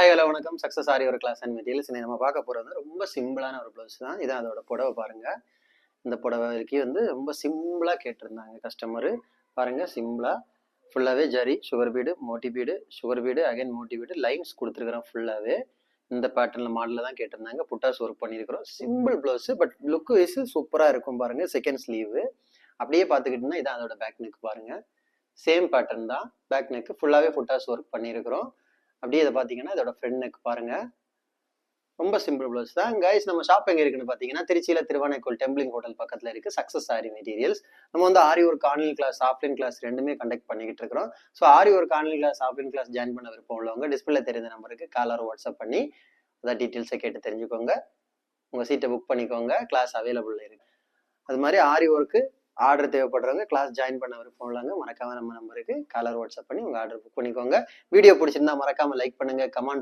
Hi hello வணக்கம். Success ஆரி ஒரு class and materials. நம்ம பார்க்க போகிறது வந்து ரொம்ப சிம்பிளான ஒரு ப்ளவுஸ் தான். இதான் அதோட புடவை பாருங்க. இந்த புடவைக்கு வந்து ரொம்ப சிம்பிளாக கேட்டிருந்தாங்க கஸ்டமரு. பாருங்க சிம்பிளா ஃபுல்லாகவே zari, sugar bead, Moti bead, sugar bead, again Moti bead, lines கொடுத்துருக்குறோம் ஃபுல்லாகவே. இந்த பேட்டர்னில் மாடலில் தான் கேட்டிருந்தாங்க. புட்டாஸ் ஒர்க் பண்ணியிருக்கிறோம். Simple blouse, but look wise சூப்பராக இருக்கும் பாருங்க. செகண்ட் ஸ்லீவு அப்படியே பார்த்துக்கிட்டிங்கன்னா இதான் அதோட பேக் நெக் பாருங்க. சேம் பேட்டர்ன் தான். பேக் நெக் ஃபுல்லாகவே புட்டாஸ் ஒர்க் பண்ணியிருக்கிறோம். அப்படியே இதை பார்த்தீங்கன்னா இதோட ஃப்ரண்ட் நெக் பாருங்க. ரொம்ப சிம்பிள் ப்ளவுஸ் தான் கைஸ். நம்ம ஷாப் எங்க இருக்குன்னு பார்த்தீங்கன்னா திருச்சியில் திருவானைக்கோல் டெம்பிளிங் ஹோட்டல் பக்கத்தில் இருக்கு. Success aari materials. நம்ம வந்து aari work online class, offline class ரெண்டுமே கண்டக்ட் பண்ணிக்கிட்டு இருக்கிறோம். So aari work online class, offline class join பண்ண விருப்பம் உள்ளவங்க டிஸ்பிளே தெரிந்த நம்பருக்கு காலர் வாட்ஸ்அப் பண்ணி அதான் டீட்டெயில்ஸை கேட்டு தெரிஞ்சுக்கோங்க. உங்கள் சீட்டை புக் பண்ணிக்கோங்க. கிளாஸ் அவைலபிள் இருக்கு. அது மாதிரி ஆரி ஒர்க்கு ஆர்டர் தேவைப்படுறவங்க, கிளாஸ் ஜாயின் பண்ண விருப்பம் உள்ளவங்க மறக்காம நம்ம நம்பருக்கு காலர் வாட்ஸ்அப் பண்ணி உங்க ஆர்டர் புக் பண்ணிக்கோங்க. வீடியோ பிடிச்சிருந்தா மறக்காம லைக் பண்ணுங்க, கமெண்ட்